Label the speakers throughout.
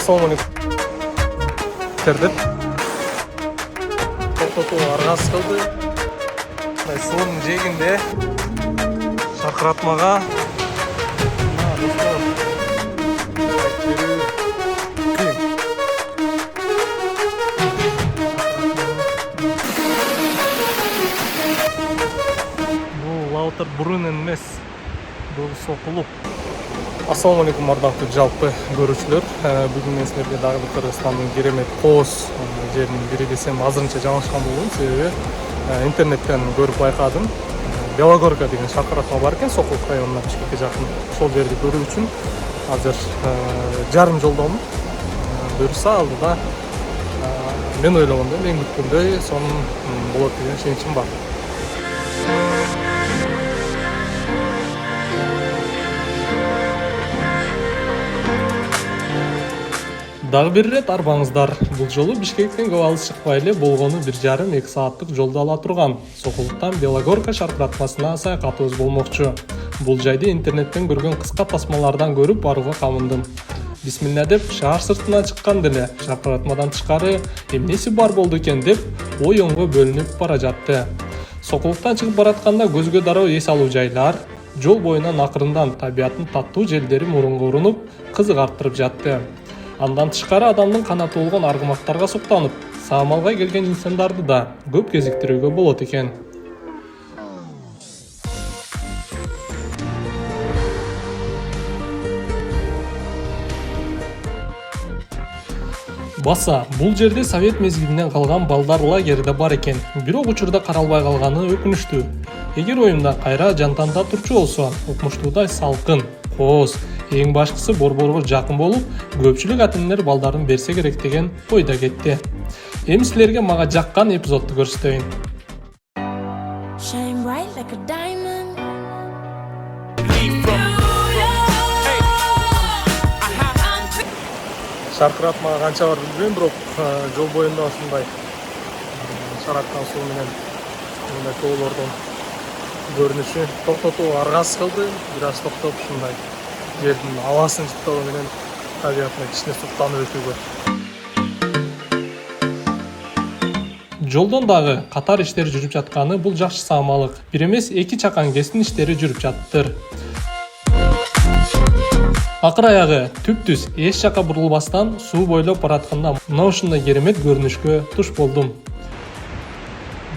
Speaker 1: Assalamualaikum. Terdim. To'xtatib arg'as qildi. Suvning jeginde шарқыратмаға бұл лаутар бұрын емес, бұл соқылып. Ассалаумалейкум ардақты жалпы көрушілер. Бүгін мен сіздерге дағы Қырғызстанның керемет қос жерін бере десем азырынша жаңылышқан болуым, себебі интернеттен көріп байқадым. Белогорка деген шарқыратма бар екен, Сокулук районына Бишкекке жақын. Сол жерді көру үшін азыр жарым жолдамын. Бұйырса алдыда мен ойлағандай, мен күткендей соның болады деген сенішім бар. Дағы бір рет арбаңыздар. Бұл жолы Бишкектен көп алыс шықпай эле болгону 1,5-2 сааттык жолду ала турган. Сокулуктан Белогорка шаркыратмасына саякатыбыз болмокчу. Бул жайды интернеттен көргөн кыска тасмалардан көрүп барууга камындым. Бисмилла деп шаар сыртына чыккан деле шаркыратмадан тышкары эмнеси бар болду экен деп ой-оңго бөлүнүп бара жатты. Сокулуктан чыгып баратканда көзгө дароо эс алуу жайлар, жол боюнан акырындан табиаттын таттуу желдери мурунга урунуп, кызык арттырып жатты. Андан тышкары адамдын канаты болгон аргымактарга суктанып, саамалга келген инсандарды да көп кезиктирүүгө болот экен. Баса, бул жерде совет мезгилинен калган балдар лагери да бар экен. Бирок учурда каралбай калганы өкүнүчтүү. Эгер оюмда кайра жантанда турчу болсо, укмуштуудай салкын, кооз, эң башкысы борборго жакын болуп, көпчүлүк ата-энелер балдарын берсе керек деген ойда кетти. Эми силерге мага жаккан эпизодду көрсөтөйүн. Шаркыратмага канча бар билбейм, бирок жол боюнда ушундай шараккан суу менен мындай тоолордон көрүнүшү токтотуу аргас кылды. Бир аз токтоп ушундай жердин абасын жыттоо менен табиятына кичине суктанып өтүүгө. Жолдон дагы катар иштер жүрүп жатканы бул жакшы саамалык. Бир эмес 2 чакан кесин иштери жүрүп жаттыр. Акыр аягы түп-түз эч жака бурулбастан суу бойлоп баратканда мына ушундай керемет көрүнүшкө туш болдум.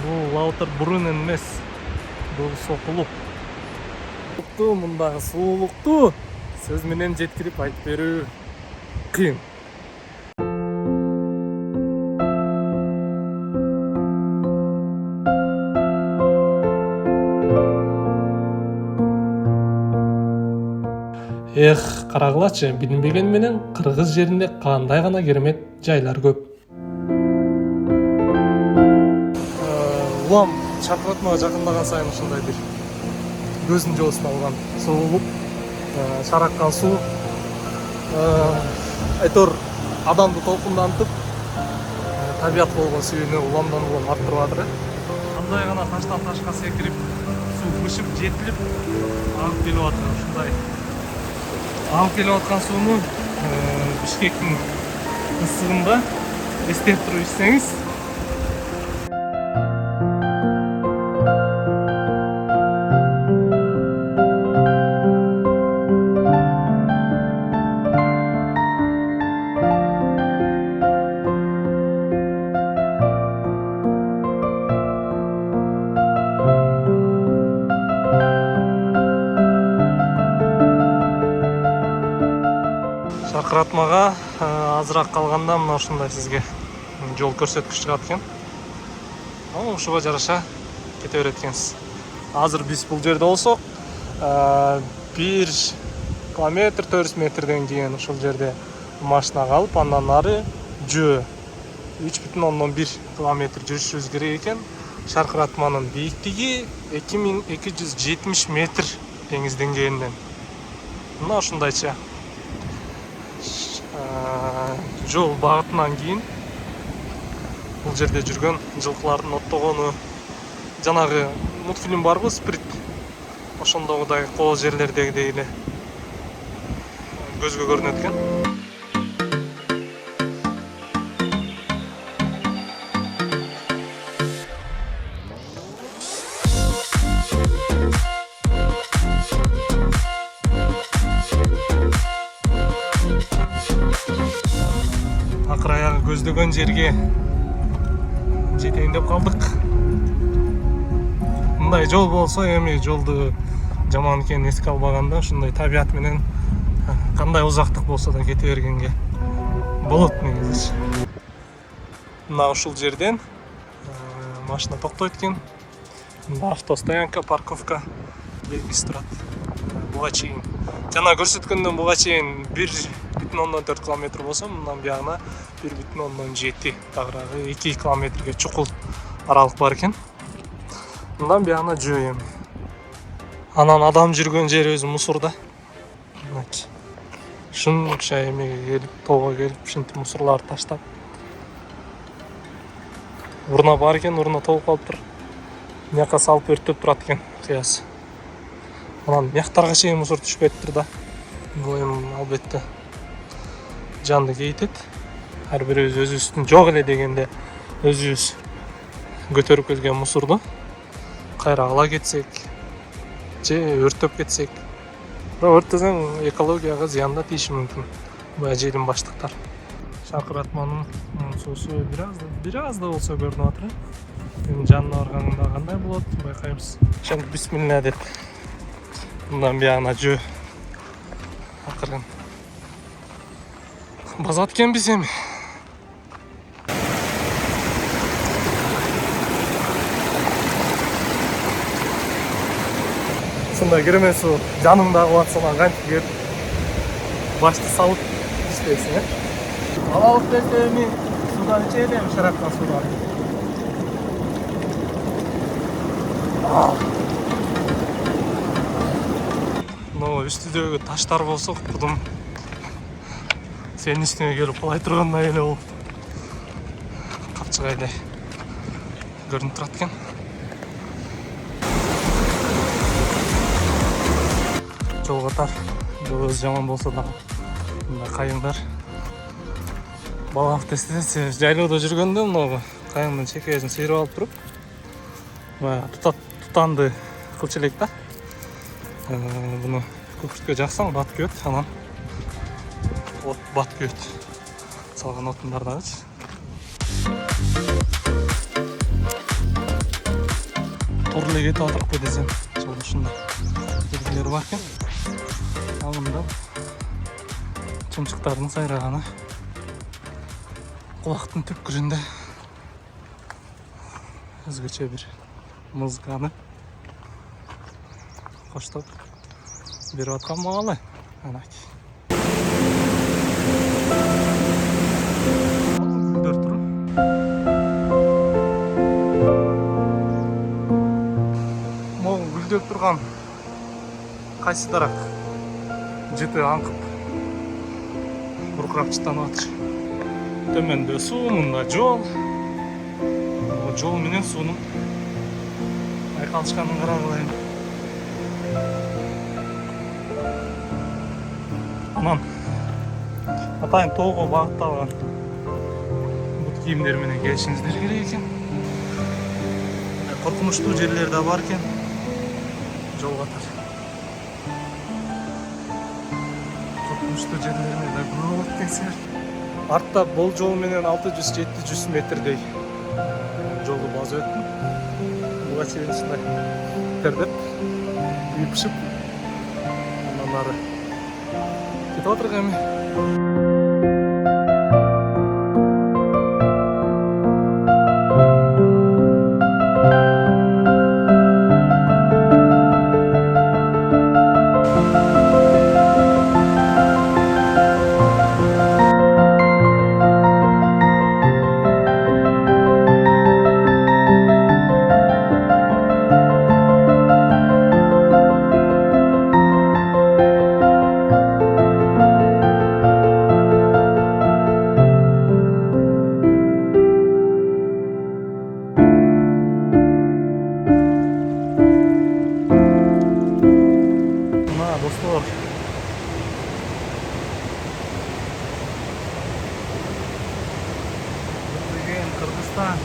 Speaker 1: Бул лаутар бурун эмес, бул Сокулук. Мындагы суулукту сөз менен жеткирип айтып берүү кыйын. Карагылачы, билинбеген менен Кыргыз жеринде кандай гана керемет жайлар көп. Улам шаркыратмага жакындаган сайын ушундай бир көздүн жоосун алган суулук, шараккан суу айтор адамды толкундантып, табият болгон сүйүүнү уламдан улам арттырып атыр. Кандай гана таштан ташка секирип, суу бышып жетилип агып келип атыр. Ушундай агып келип аткан сууну Бишкектин ысыгында эстеп туруп ичсеңиз Шаркыратмага азыраак калганда мына ушундай сизге жол көрсөткүч чыгат экен. Ушуга жараша кете берет экенсиз. Азыр биз бул жерде болсок, 1 километр 400 метрден кийин ушул жерде машина калып, андан нары жөө 3,1 километр жүрүшүбүз керек экен. Шаркыратманын бийиктиги 2270 метр деңиз деңгээлинен. Мына ушундайча жол багытынан кийин бул жерде жүргөн жылкылардын оттогону, жанагы мультфильм барбы, Сприт, ошондогудай кооз жерлердегидей эле көзгө көрүнөт экен. акыр аягы көздөгөн жерге жетейин деп калдык. Мындай жол болсо, эми жолду жаман экенин эске албаганда ушундай табият менен кандай узактык болсо да кете бергенге болот негизи. Мына ушул жерден машина токтойт экен. Автостоянка, парковка белгиси турат. Буга чейин жана көрсөткөндөн буга чейин 1,4 километр болсо, мындан биягына 1,7, тагыраагы 2 километрге чукул аралык бар экен. Мындан биягына жөө эми. Анан адам жүргөн жер өзү мусорда. Ушунча эмеге келип, тоого келип, ушинтип мусорларды таштап. Урна бар экен, урна толуп калыптыр. Мияка салып өрттөп турат экен кыясы. Анан мияктарга чейин мусор түшпөйттүр да. Бул эми албетте жанды кейтет. Ар бирибиз өзүбүздүн жок эле дегенде өзүбүз көтөрүп келген мусорду кайра ала кетсек же өрттөп кетсек, өрттөсөң экологияга зыян да тийиши мүмкүн. Бул желим баштыктар. Шаркыратманын суусу бир аз да болсо көрүнүп атат. Эми жанына барганда кандай болот байкайбыз. Ошентип бисмилля деп мындан биягына жөө акырын базат экенбиз эми. Ушундай керемет суу жаныңда агып атса кантип келип башты салып иштейсиң, Алалык десе эми суудан ичели, эми шарапкан суудан. Но үстүдөгү таштар болсо кудум сенин үстүңө келип кулай тургандай эле болуп капчыгайдай көрүнүп турат экен. Жолго тар, жол өзү жаман болсо дагы мындай кайыңдар балаңды эстесе, жайлоодо жүргөндө могу кайыңдын чекесин сейрип алып туруп, баягы тутанды кылчу элек да. Буну көпүрткө жаксаң бат күйөт, анан бат күйөт. Салган отундардагычы. Туура эле кетип атырыкпы десем, жол ушундай белгилери бар экен. Ал мында чымчыктардын сайраганы кулактын түпкүрүндө өзгөчө бир музыканы коштоп берип аткан маалы. Могу гүлдөп турган кайсы дарак жыты аңкып буркурап чыттанып атыр. Төмөндө суу, мында жол. Жол менен суунун айкалышканын карагылайын. Анан атайын тоого багытталган бут кийимдер менен келишиңиздер керек экен. Коркунучтуу жерлер да бар экен. Жол катар. Коркунучтуу жерлерine да көп болот экенсиңер. Артта бул жол менен 600-700 метрдей жолду басып өттүм. Буга чейин ушундай тердеп, үйпүшүп, андан ары кетип атырык эми. Dostlar, Kırgızistan.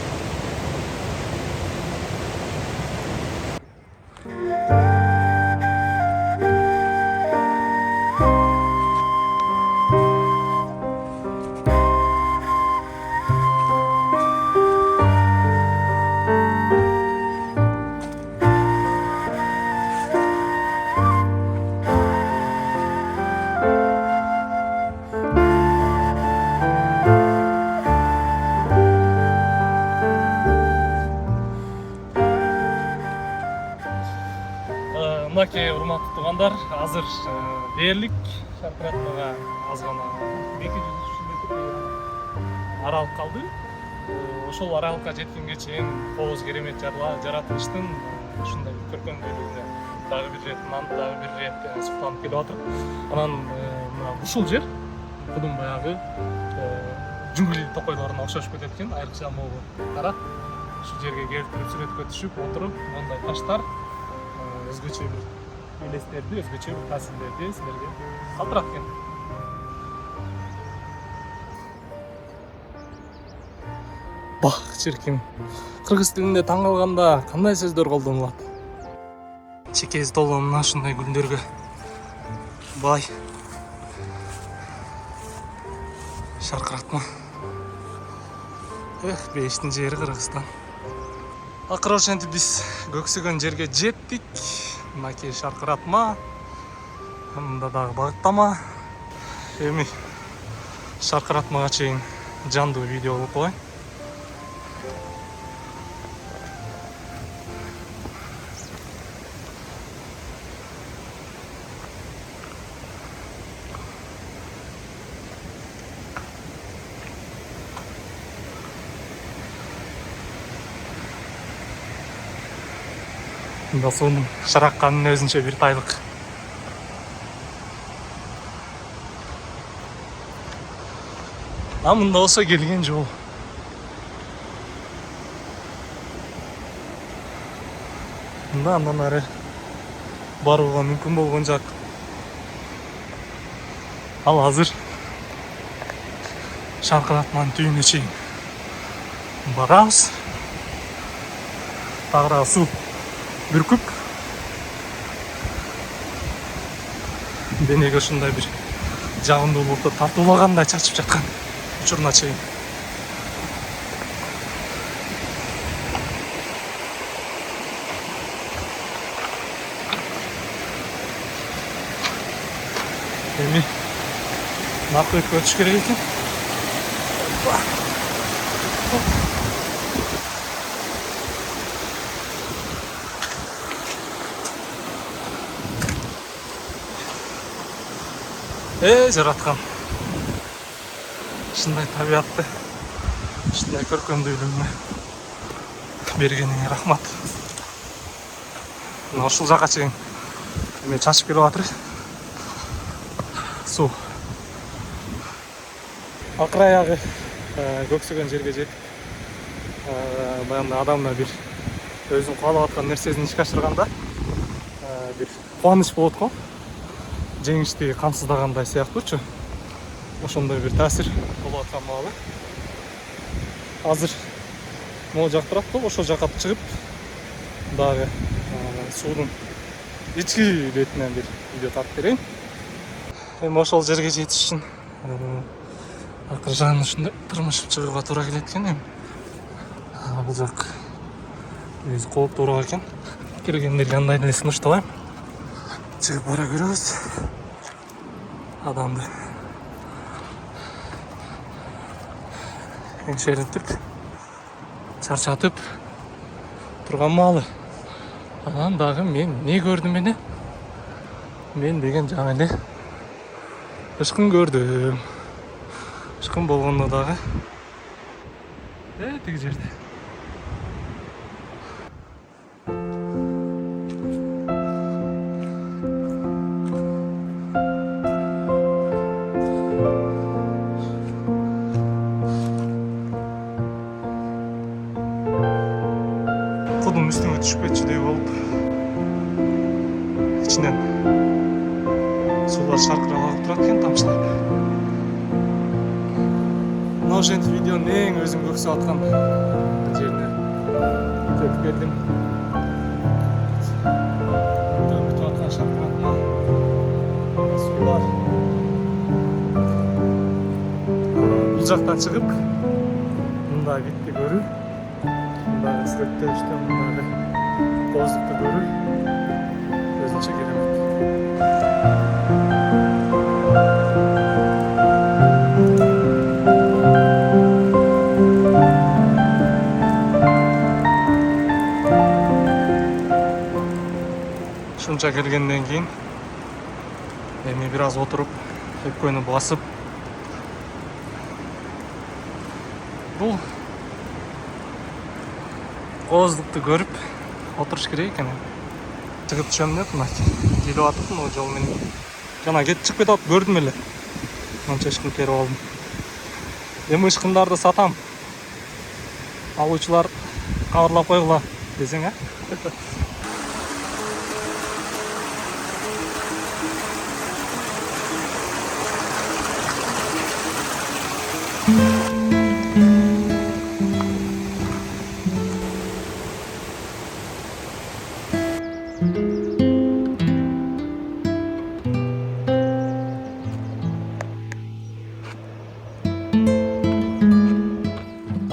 Speaker 1: урматтуу туугандар, азыр дээрлик шаркыратмага аз гана 200 аралык калды. Ошол аралыкка жеткенге чейин Кооз керемет жаратылыштын ушундай көркөмдүүлүгүнө дагы бир рет суктанып келип атып, анан мына ушул жер кудум баягы жунгли токойлоруна окшошуп кетет экен, айрыкча могу тарап. Ушул жерге келип туруп сүрөткө түшүп отуруп, мондай таштар өзгөчө бир элестерди, өзгөчө бир таасирлерди силерге калтырат экен. Бах, чиркин. Кыргыз тилинде таң калганда кандай сөздөр колдонулат? Чекеси толгон мына ушундай гүлдөргө бай. Шаркыратма. Бештин жери Кыргызстан. Акыры ошентип биз көксөгөн жерге жеттик. Мынакей шаркыратма. Мында дагы багыттама. Эми шаркыратмага чейин жандуу видео кылып коеюн. Мында суунун шыракканын өзүнчө бир тайлык. Мында болсо келген жол. Мында андан ары барууга мүмкүн болгон жак. Ал азыр шаркыратманын түбүнө чейин барабыз. Тагыраак суу бүркүп денеге ушундай бир жагымдуулукту тартуулагандай чачып жаткан учуруна чейин. Эми наркы өтүш керек экен. Жараткан. Ушундай табиатты, ушундай көркөмдүүлүгүнө бергениңе рахмат. Мына ушул жака чейин эме чачып келип атыр. Суу. Акыры аягы көксөгөн жерге жетип, баягы адамда бир өзүн каалап аткан нерсесин ишке ашырганда бир кубаныч болот го. Жеңишти камсыздагандай сыяктуучу. Ошондой бир таасир болуп аткан маалы. Азыр могу жак турат го, ошол жака чыгып дагы суунун ички бетинен бир видео тартып берейин. Эми ошол жерге жетиш үчүн акыры жагын ушундай тырмышып чыгууга туура келет экен. Эми бул жак өзү кооптуураак экен. Келгендерге андай эле сунуштабайм. Чыгып бара көрөбүз. Адамды еңшеритип, чарчатып турган маалы. Анан дагы мен не көрдүм эне? Мен деген жаңы эле ышкын көрдүм. Ышкын болгондо дагы тиги жерде. Кудум үстүңө түшпөчүдөй болуп, ичинен суулар шаркырап агып турат экен, тамчылап. Мына ошентип видеонун эң өзүм көксөп аткан жерине келип келдим. Өтүп аткан шаркыратма суулар. Бул жактан чыгып, мында битти көрүү. Мындай сүрөттөрүштөн мындай Кооздукту көрүү өзүнчө керемет. канча келгенден кийин эми бир аз отуруп өпкөнү басып бул кооздукту көрүп отуруш керек экен. Чыгып түшөм деп мына келип атыптын могу жол менен. Жана кетип чыгып кетип атып көрдүм эле. Мынча ышкын терип алдым. Эми ышкындарды сатам. Алуучулар кабарлап койгула десең, а?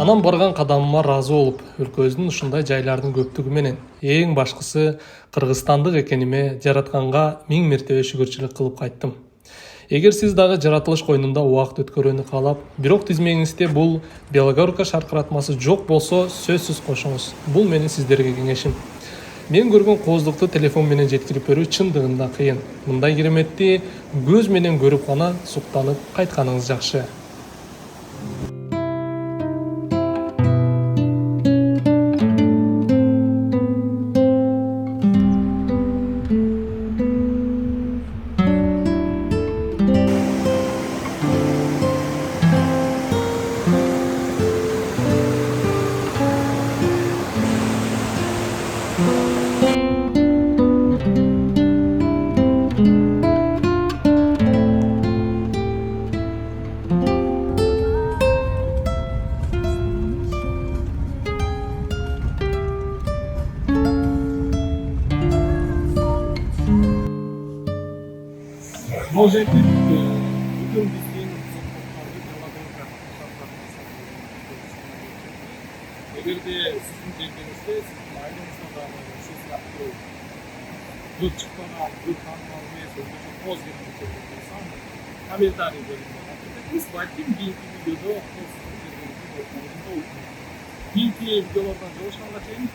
Speaker 1: Анан барган кадамыма ыраазы болуп, өлкөбүздүн ушундай жайлардын көптүгү менен эң башкысы кыргызстандык экениме жаратканга 1000 мертебе шүгүрчүлүк кылып кайттым. Эгер сиз дагы жаратылыш койнунда убакыт өткөрүүнү каалап, бирок тизмеңизде бул Белогорка шаркыратмасы жок болсо, сөзсүз кошуңуз. Бул менин сиздерге кеңешим. Мен көргөн кооздукту телефон менен жеткирип берүү чындыгында кыйын. Мындай кереметти көз менен көрүп гана суктанып кайтканыңыз жакшы. Может, бүгүн биздин эгерде сиздин жергеңизде сиздин айлаңызда дагы ушул сыяктуу көп чыкпаган, көп таанымал эмес өзгөчө кооз келген болсо, комментарий бериңиз. Балким кийинки видеодо кийинки видеолордон жолугушканга чейин